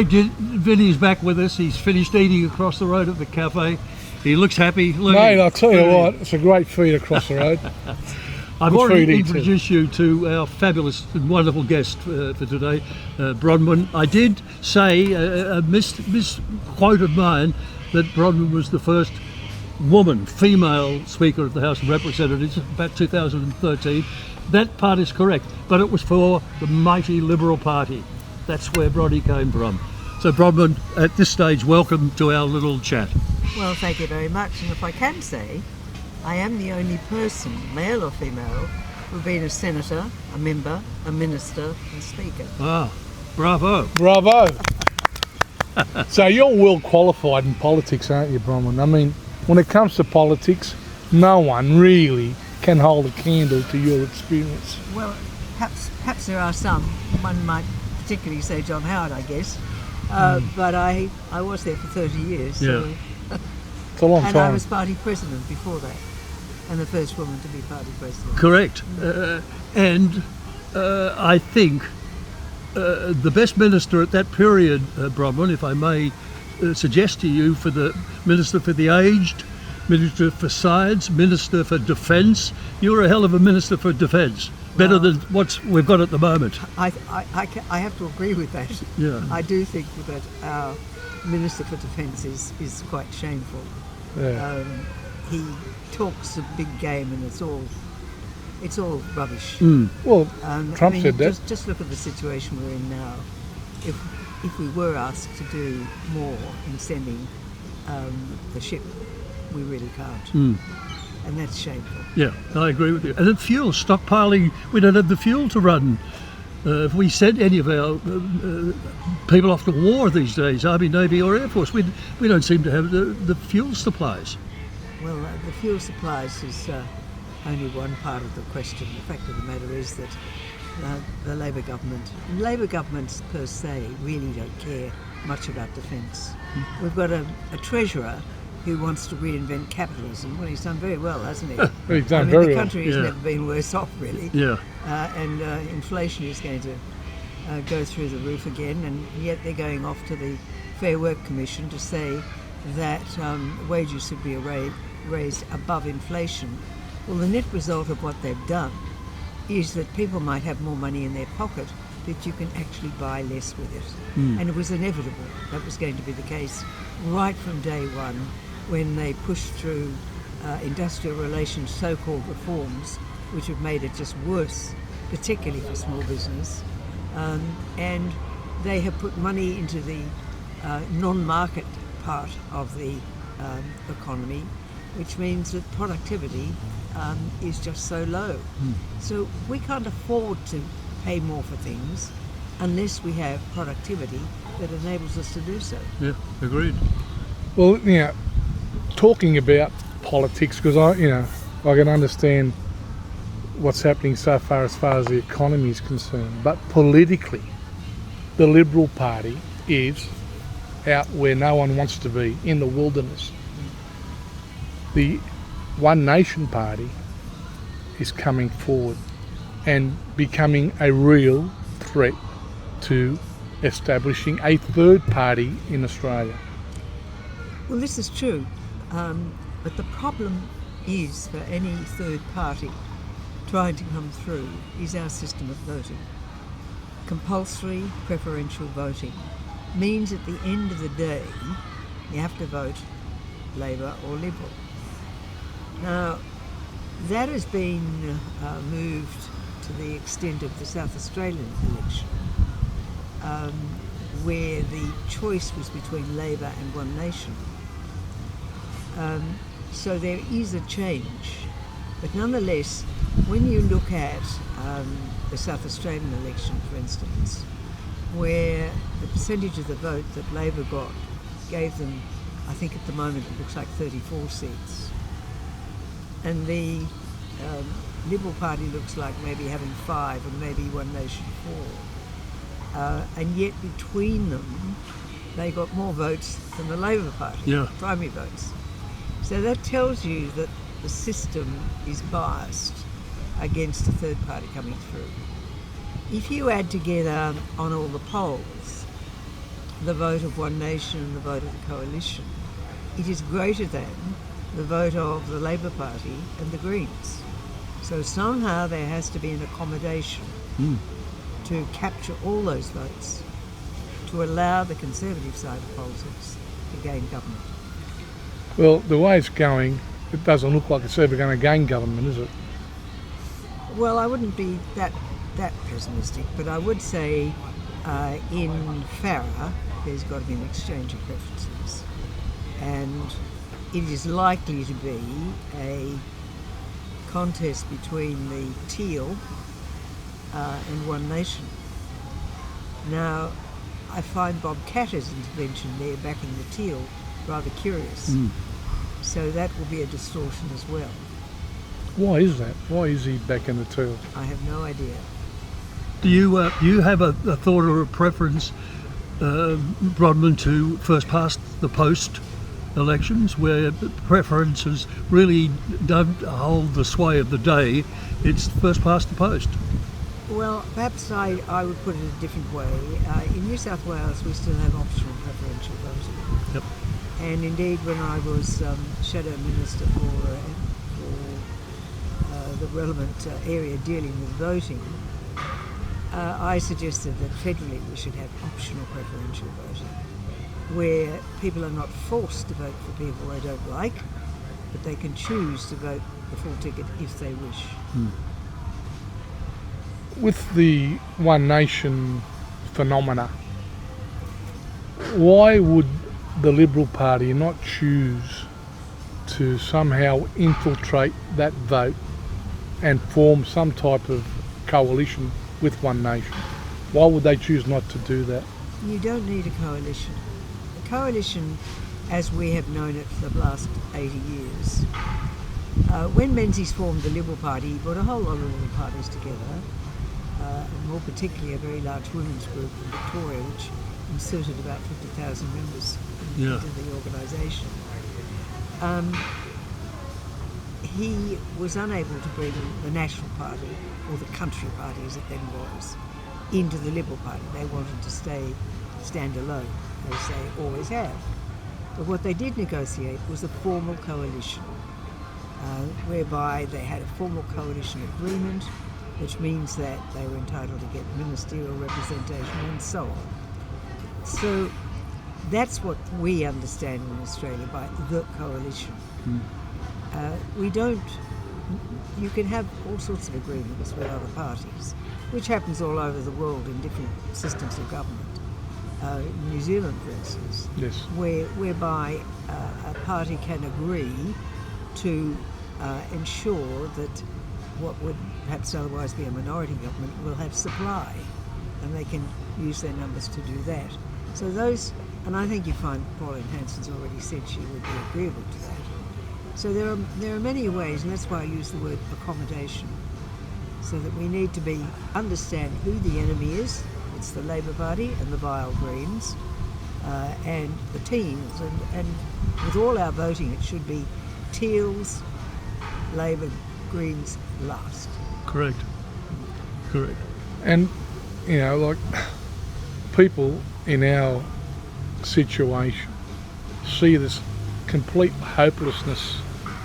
Vinny's back with us. He's finished eating across the road at the cafe. He looks happy. Mate, I'll tell you what, it's a great feed across the road. I've already introduced you to our fabulous and wonderful guest for today, Bronwyn. I did say, a misquote of mine, that Bronwyn was the first female Speaker of the House of Representatives about 2013. That part is correct, but it was for the mighty Liberal Party. That's where Bronnie came from. So Bronwyn, at this stage, welcome to our little chat. Well, thank you very much. And if I can say, I am the only person, male or female, who've been a senator, a member, a minister, and speaker. Ah, bravo. Bravo. So you're well qualified in politics, aren't you, Bronwyn? I mean, when it comes to politics, no one really can hold a candle to your experience. Well, perhaps there are some. One might particularly say John Howard, I guess. But I was there for 30 years. Yeah. So It's a long and time. I was party president before that, and the first woman to be party president. Correct. And I think the best minister at that period, Bronwyn, if I may suggest to you, for the Minister for the Aged, Minister for Science, Minister for Defence, you were a hell of a Minister for Defence. Better than what we've got at the moment. I have to agree with that. Yeah. I do think that our Minister for Defence is quite shameful. Yeah. He talks a big game, and it's all rubbish. Well, Trump said that. Just look at the situation we're in now. If we were asked to do more in sending the ship, we really can't. And that's shameful. Yeah, I agree with you. And then fuel, stockpiling, we don't have the fuel to run. If we send any of our people off to war these days, Army, Navy or Air Force, we don't seem to have the fuel supplies. Well, the fuel supplies is only one part of the question. The fact of the matter is that the Labor governments per se really don't care much about defence. We've got a treasurer who wants to reinvent capitalism. Well, he's done very well, hasn't he? He's done very the well. country has never been worse off, really. Yeah. And inflation is going to go through the roof again, and yet they're going off to the Fair Work Commission to say that wages should be raised above inflation. Well, the net result of what they've done is that people might have more money in their pocket, but you can actually buy less with it. And it was inevitable that was going to be the case right from day one, when they pushed through industrial relations so-called reforms, which have made it just worse, particularly for small business. And they have put money into the non-market part of the economy, which means that productivity is just so low. So we can't afford to pay more for things unless we have productivity that enables us to do so. Yeah, agreed. Well, talking about politics, because I can understand what's happening so far as the economy is concerned, but politically, the Liberal Party is out where no one wants to be, in the wilderness. The One Nation Party is coming forward and becoming a real threat to establishing a third party in Australia. Well, this is true, but the problem is for any third party trying to come through is our system of voting. Compulsory preferential voting means at the end of the day you have to vote Labor or Liberal. Now, that has been moved to the extent of the South Australian election, where the choice was between Labor and One Nation. So there is a change, but nonetheless, when you look at the South Australian election, for instance, where the percentage of the vote that Labor got gave them, I think at the moment it looks like 34 seats, and the Liberal Party looks like maybe having 5 and maybe One Nation 4, and yet between them they got more votes than the Labor Party, primary votes. So that tells you that the system is biased against a third party coming through. If you add together on all the polls the vote of One Nation and the vote of the coalition. It is greater than the vote of the Labour Party and the Greens. So somehow there has to be an accommodation to capture all those votes, to allow the Conservative side of politics to gain government. Well, the way it's going, it doesn't look like it's ever going to gain government, is it? Well, I wouldn't be that pessimistic, but I would say in Farah there's got to be an exchange of preferences, and it is likely to be a contest between the Teal and One Nation. Now, I find Bob Katter's intervention there backing the Teal rather curious. So that will be a distortion as well. Why is that? Why is he back in the Teal? I have no idea. Do you have a thought or a preference, Bronwyn, to first past the post elections, where preferences really don't hold the sway of the day? It's first past the post. Well, perhaps I would put it a different way. In New South Wales, we still have optional preferential voting. Yep. And indeed, when I was Shadow Minister for the relevant area dealing with voting, I suggested that federally we should have optional preferential voting, where people are not forced to vote for people they don't like, but they can choose to vote the full ticket if they wish. With the One Nation phenomena, why would the Liberal Party not choose to somehow infiltrate that vote and form some type of coalition with One Nation? Why would they choose not to do that? You don't need a coalition. A coalition, as we have known it for the last 80 years, when Menzies formed the Liberal Party, he brought a whole lot of Liberal parties together, and more particularly a very large women's group in Victoria, which inserted about 50,000 members into the organisation. He was unable to bring the National Party, or the Country Party as it then was, into the Liberal Party. They wanted to stand alone, as they always have. But what they did negotiate was a formal coalition, whereby they had a formal coalition agreement, which means that they were entitled to get ministerial representation and so on. So that's what we understand in Australia by the coalition. You can have all sorts of agreements with other parties, which happens all over the world in different systems of government. In New Zealand, for instance, Yes. whereby a party can agree to ensure that what would perhaps otherwise be a minority government will have supply, and they can use their numbers to do that. So those, and I think you find Pauline Hanson's already said she would be agreeable to that. So there are many ways, and that's why I use the word accommodation, so that we need to understand who the enemy is. It's the Labour Party and the vile Greens and the Teals, and with all our voting it should be Teals, Labour, Greens last. Correct. And, like people in our situation see this complete hopelessness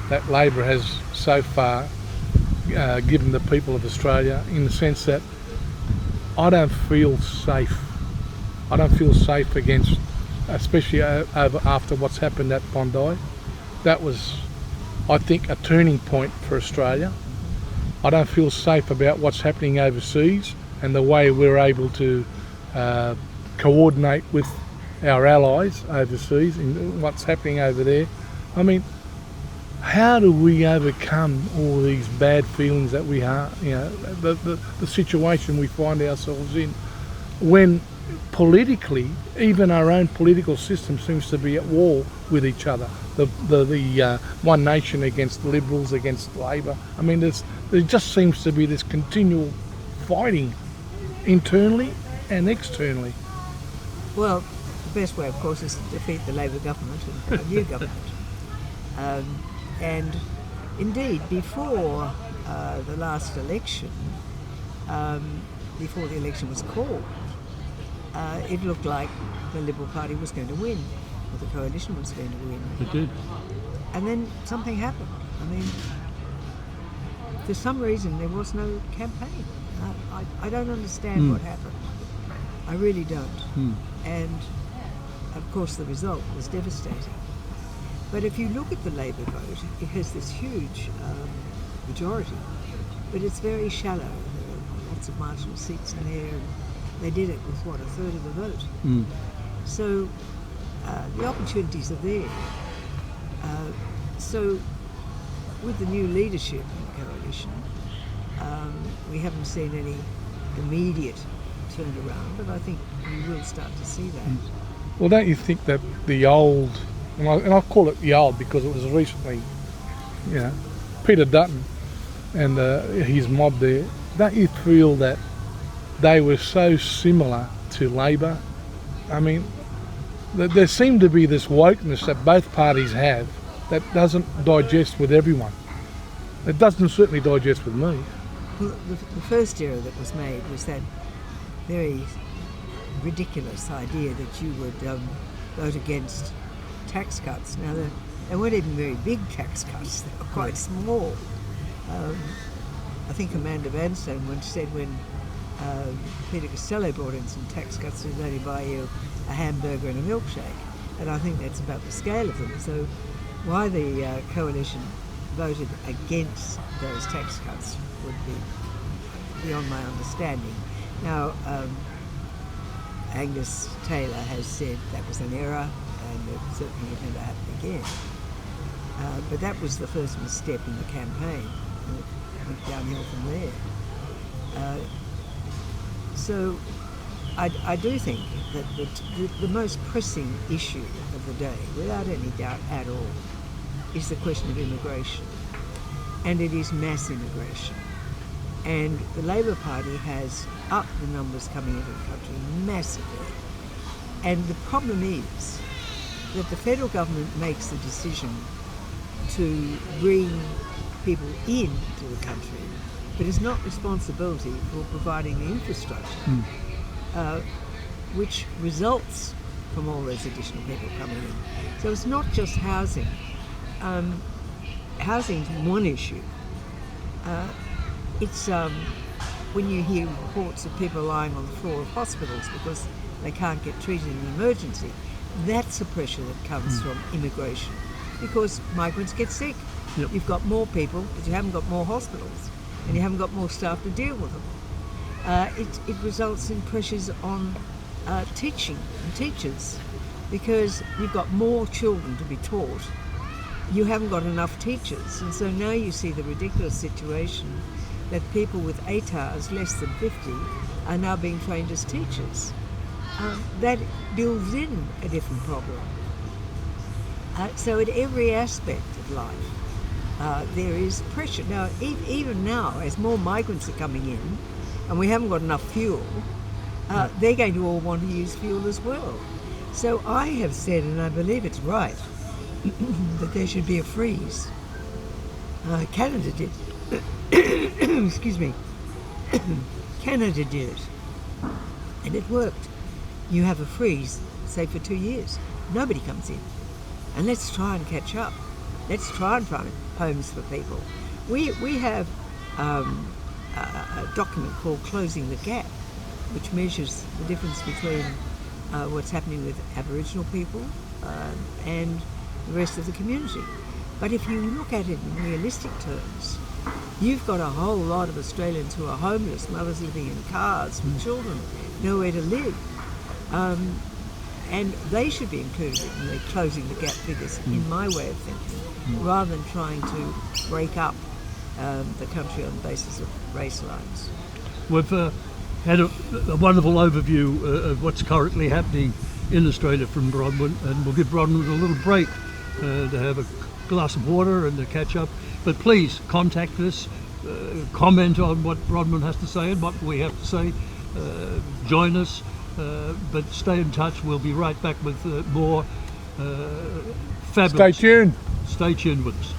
that Labor has so far given the people of Australia, in the sense that I don't feel safe. I don't feel safe against, especially after what's happened at Bondi. That was, I think, a turning point for Australia. I don't feel safe about what's happening overseas and the way we're able to coordinate with our allies overseas and what's happening over there. I mean, how do we overcome all these bad feelings that we have, the situation we find ourselves in, when politically, even our own political system seems to be at war with each other? The One Nation against Liberals, against Labor. I mean, there just seems to be this continual fighting internally and externally. Well, the best way, of course, is to defeat the Labor government and a new government. And indeed, before the last election, before the election was called, it looked like the Liberal Party was going to win, or the coalition was going to win. It did. And then something happened. I mean, for some reason there was no campaign. I don't understand what happened. I really don't. And of course the result was devastating. But if you look at the Labor vote, it has this huge majority, but it's very shallow. There are lots of marginal seats in there, and they did it with, what, a third of the vote. So the opportunities are there. So with the new leadership in the coalition, we haven't seen any immediate turnaround, but I think we will start to see that. Well, don't you think that the old, and I call it the old because it was recently, Peter Dutton and his mob there, don't you feel that they were so similar to Labor? I mean, there seemed to be this wokeness that both parties have that doesn't digest with everyone. It doesn't certainly digest with me. Well, the first error that was made was that very ridiculous idea that you would vote against tax cuts. Now, they weren't even very big tax cuts, they were quite small. I think Amanda Hanson once said when Peter Costello brought in some tax cuts, it would only buy you a hamburger and a milkshake. And I think that's about the scale of them. So why the coalition voted against those tax cuts would be beyond my understanding. Now, Angus Taylor has said that was an error and it certainly would never happen again. But that was the first misstep in the campaign, and it went downhill from there. So I do think that the most pressing issue of the day, without any doubt at all, is the question of immigration. And it is mass immigration. And the Labor Party has upped the numbers coming into the country massively. And the problem is that the federal government makes the decision to bring people into the country, but is not responsibility for providing the infrastructure, which results from all those additional people coming in. So it's not just housing. Housing is one issue. It's when you hear reports of people lying on the floor of hospitals because they can't get treated in an emergency, that's a pressure that comes from immigration, because migrants get sick. Yep. You've got more people, but you haven't got more hospitals, and you haven't got more staff to deal with them. It results in pressures on teaching and teachers, because you've got more children to be taught. You haven't got enough teachers, and so now you see the ridiculous situation that people with ATARs less than 50 are now being trained as teachers. That builds in a different problem. So at every aspect of life, there is pressure. Now, even now, as more migrants are coming in, and we haven't got enough fuel, they're going to all want to use fuel as well. So I have said, and I believe it's right, that there should be a freeze. Canada did. Excuse me. Canada did it, and it worked. You have a freeze, say for 2 years. Nobody comes in, and let's try and catch up. Let's try and find homes for people. We have a document called Closing the Gap, which measures the difference between what's happening with Aboriginal people and the rest of the community. But if you look at it in realistic terms, you've got a whole lot of Australians who are homeless, mothers living in cars with children, nowhere to live. And they should be included in the Closing the Gap figures, in my way of thinking, rather than trying to break up the country on the basis of race lines. We've had a wonderful overview of what's currently happening in Australia from Bronwyn, and we'll give Bronwyn a little break to have a glass of water and to catch up. But please contact us, comment on what Bronwyn has to say and what we have to say, join us, but stay in touch. We'll be right back with more fabulous. Stay tuned. Stay tuned with us.